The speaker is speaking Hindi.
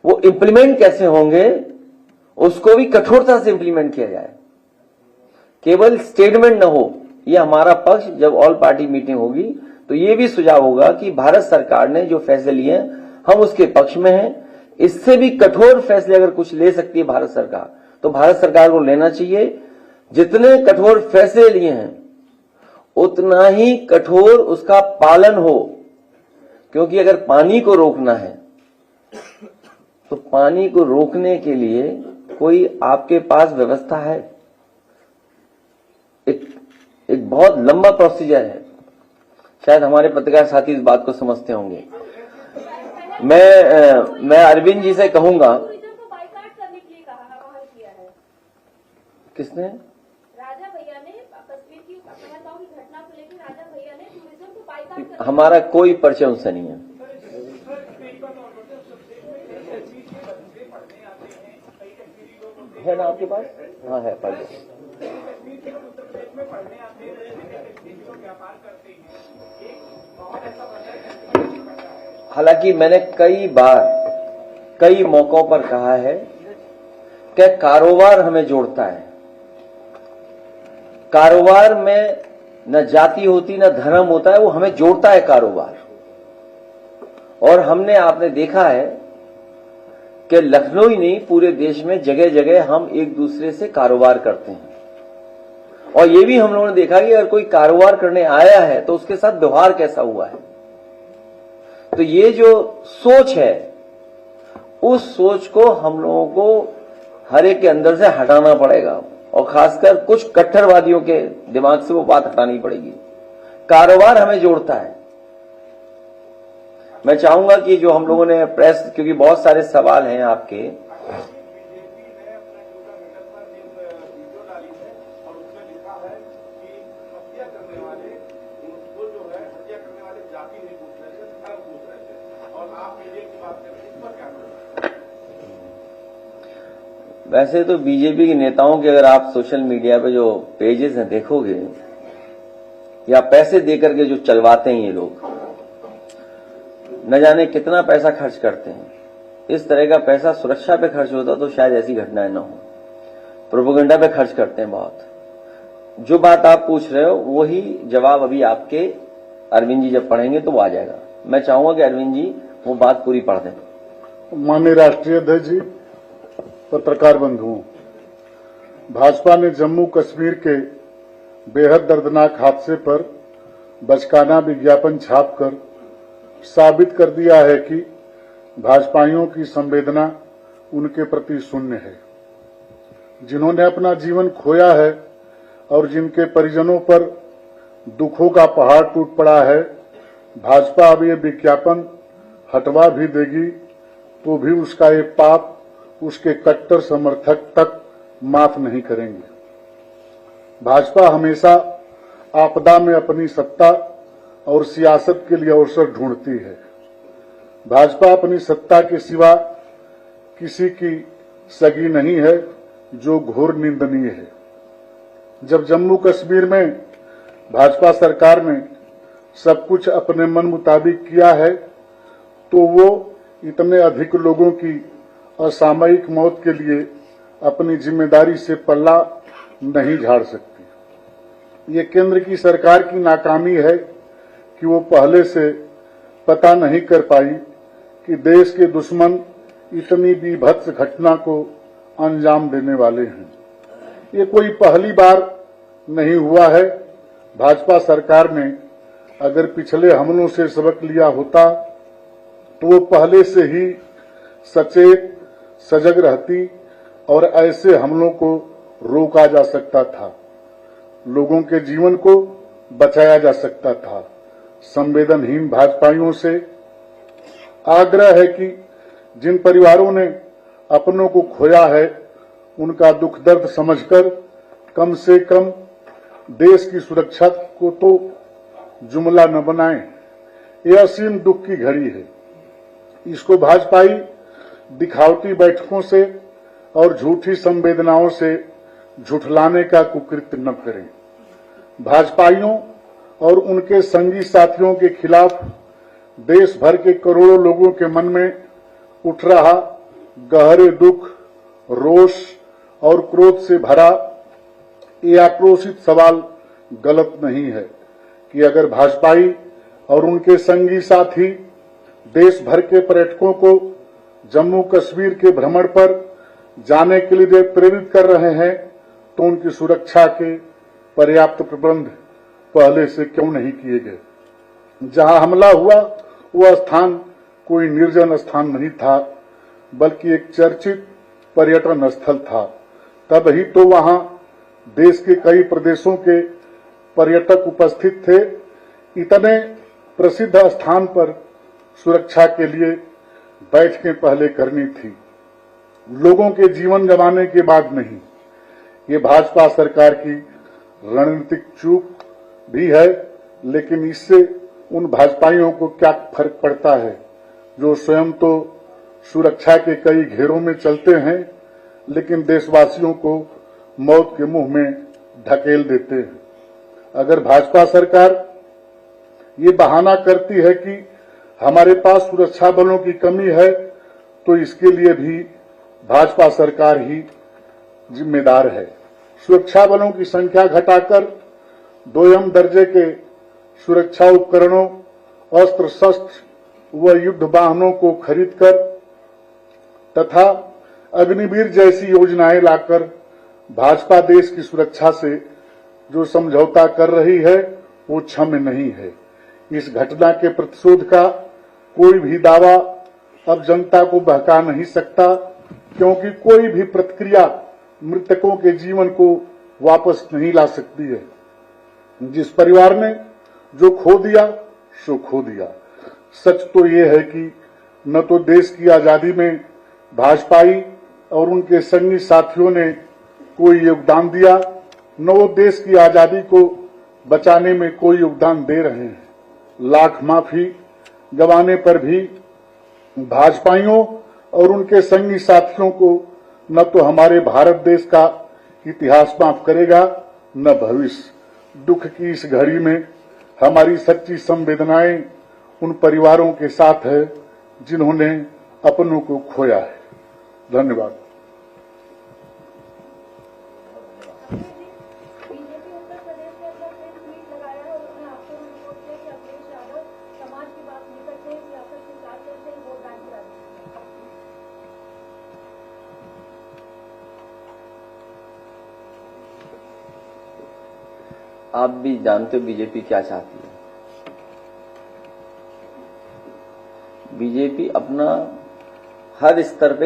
वो इंप्लीमेंट कैसे होंगे उसको भी कठोरता से इंप्लीमेंट किया जाए, केवल स्टेटमेंट न हो। ये हमारा पक्ष जब ऑल पार्टी मीटिंग होगी तो ये भी सुझाव होगा कि भारत सरकार ने जो फैसले लिए हम उसके पक्ष में हैं। इससे भी कठोर फैसले अगर कुछ ले सकती है भारत सरकार तो भारत सरकार को लेना चाहिए। जितने कठोर फैसले लिए हैं उतना ही कठोर उसका पालन हो, क्योंकि अगर पानी को रोकना है तो पानी को रोकने के लिए कोई आपके पास व्यवस्था है? एक बहुत लंबा प्रोसीजर है। शायद हमारे पत्रकार साथी इस बात को समझते होंगे। मैं अरविंद जी से कहूंगा। किसने? राजा भैया ने कश्मीर की पहलगाम की घटना को लेकर राजा भैया ने टूरिज्म को बाइकाट कर। हमारा कोई परिचय उनसे नहीं है। है ना आपके पास? हाँ है, पढ़ लो। हालांकि मैंने कई बार कई मौकों पर कहा है कि कारोबार हमें जोड़ता है। कारोबार में न जाति होती न धर्म होता है, वो हमें जोड़ता है कारोबार। और हमने आपने देखा है कि लखनऊ ही नहीं पूरे देश में जगह जगह हम एक दूसरे से कारोबार करते हैं। और ये भी हम लोगों ने देखा कि अगर कोई कारोबार करने आया है तो उसके साथ व्यवहार कैसा हुआ है। तो ये जो सोच है उस सोच को हम लोगों को हर एक के अंदर से हटाना पड़ेगा और खासकर कुछ कट्टरवादियों के दिमाग से वो बात हटानी पड़ेगी। कारोबार हमें जोड़ता है। मैं चाहूंगा कि जो हम लोगों ने प्रेस, क्योंकि बहुत सारे सवाल हैं आपके, वैसे तो बीजेपी के नेताओं के अगर आप सोशल मीडिया पे जो पेजेस हैं देखोगे, या पैसे देकर के जो चलवाते हैं ये लोग, न जाने कितना पैसा खर्च करते हैं। इस तरह का पैसा सुरक्षा पे खर्च होता तो शायद ऐसी घटनाएं न हो। प्रोपेगेंडा पे खर्च करते हैं बहुत। जो बात आप पूछ रहे हो वही जवाब अभी आपके अरविंद जी जब पढ़ेंगे तो वो आ जाएगा। मैं चाहूंगा कि अरविंद जी वो बात पूरी पढ़ दें। माननीय राष्ट्रीय अध्यक्ष जी, पत्रकार बंधुओं, भाजपा ने जम्मू कश्मीर के बेहद दर्दनाक हादसे पर बचकाना विज्ञापन छापकर साबित कर दिया है कि भाजपाइयों की संवेदना उनके प्रति शून्य है। जिन्होंने अपना जीवन खोया है और जिनके परिजनों पर दुखों का पहाड़ टूट पड़ा है, भाजपा अब ये विज्ञापन हटवा भी देगी तो भी उसका ये पाप उसके कट्टर समर्थक तक माफ नहीं करेंगे। भाजपा हमेशा आपदा में अपनी सत्ता और सियासत के लिए अवसर ढूंढती है। भाजपा अपनी सत्ता के सिवा किसी की सगी नहीं है, जो घोर निंदनीय है। जब जम्मू कश्मीर में भाजपा सरकार ने सब कुछ अपने मन मुताबिक किया है तो वो इतने अधिक लोगों की असामयिक मौत के लिए अपनी जिम्मेदारी से पल्ला नहीं झाड़ सकती। ये केंद्र की सरकार की नाकामी है कि वो पहले से पता नहीं कर पाई कि देश के दुश्मन इतनी बीभत्स घटना को अंजाम देने वाले हैं। ये कोई पहली बार नहीं हुआ है। भाजपा सरकार ने अगर पिछले हमलों से सबक लिया होता तो वो पहले से ही सचेत सजग रहती और ऐसे हमलों को रोका जा सकता था, लोगों के जीवन को बचाया जा सकता था। संवेदनहीन भाजपाइयों से आग्रह है कि जिन परिवारों ने अपनों को खोया है उनका दुख दर्द समझकर कम से कम देश की सुरक्षा को तो जुमला न बनाएं। यह असीम दुख की घड़ी है। इसको भाजपाई दिखावटी बैठकों से और झूठी संवेदनाओं से झुठलाने का कुकृत्य न करें। भाजपाइयों और उनके संगी साथियों के खिलाफ देश भर के करोड़ों लोगों के मन में उठ रहा गहरे दुख, रोष और क्रोध से भरा ये आक्रोशित सवाल गलत नहीं है कि अगर भाजपाई और उनके संगी साथी देश भर के पर्यटकों को जम्मू कश्मीर के भ्रमण पर जाने के लिए प्रेरित कर रहे हैं तो उनकी सुरक्षा के पर्याप्त प्रबंध पहले से क्यों नहीं किए गए। जहां हमला हुआ वह स्थान कोई निर्जन स्थान नहीं था, बल्कि एक चर्चित पर्यटन स्थल था। तब ही तो वहां देश के कई प्रदेशों के पर्यटक उपस्थित थे। इतने प्रसिद्ध स्थान पर सुरक्षा के लिए बैठकें पहले करनी थी, लोगों के जीवन गंवाने के बाद नहीं। ये भाजपा सरकार की रणनीतिक चूक भी है, लेकिन इससे उन भाजपाइयों को क्या फर्क पड़ता है जो स्वयं तो सुरक्षा के कई घेरों में चलते हैं, लेकिन देशवासियों को मौत के मुंह में ढकेल देते हैं। अगर भाजपा सरकार ये बहाना करती है कि हमारे पास सुरक्षा बलों की कमी है, तो इसके लिए भी भाजपा सरकार ही जिम्मेदार है। सुरक्षा बलों की संख्या घटाकर 2M दर्जे के सुरक्षा उपकरणों, अस्त्र शस्त्र व युद्ध वाहनों को खरीदकर तथा अग्निवीर जैसी योजनाएं लाकर भाजपा देश की सुरक्षा से जो समझौता कर रही है वो क्षम्य नहीं है। इस घटना के प्रतिशोध का कोई भी दावा अब जनता को बहका नहीं सकता, क्योंकि कोई भी प्रतिक्रिया मृतकों के जीवन को वापस नहीं ला सकती है। जिस परिवार ने जो खो दिया सो खो दिया। सच तो ये है कि न तो देश की आजादी में भाजपाई और उनके संगी साथियों ने कोई योगदान दिया, न वो देश की आजादी को बचाने में कोई योगदान दे रहे हैं। लाख माफी गंवाने पर भी भाजपाइयों और उनके संगी साथियों को न तो हमारे भारत देश का इतिहास माफ करेगा न भविष्य। दुख की इस घड़ी में हमारी सच्ची संवेदनाएं उन परिवारों के साथ है जिन्होंने अपनों को खोया है। धन्यवाद। बीजेपी उत्तर प्रदेश के अंदर प्रेस मीट लगाया है और उन्होंने आपको रिपोर्ट किया कि अखिलेश यादव समाज की बात नहीं करते, सियासत के साथ चलते हैं, वोट बैंक की राजनीति। आप भी जानते हो बीजेपी क्या चाहती है। बीजेपी अपना हर स्तर पे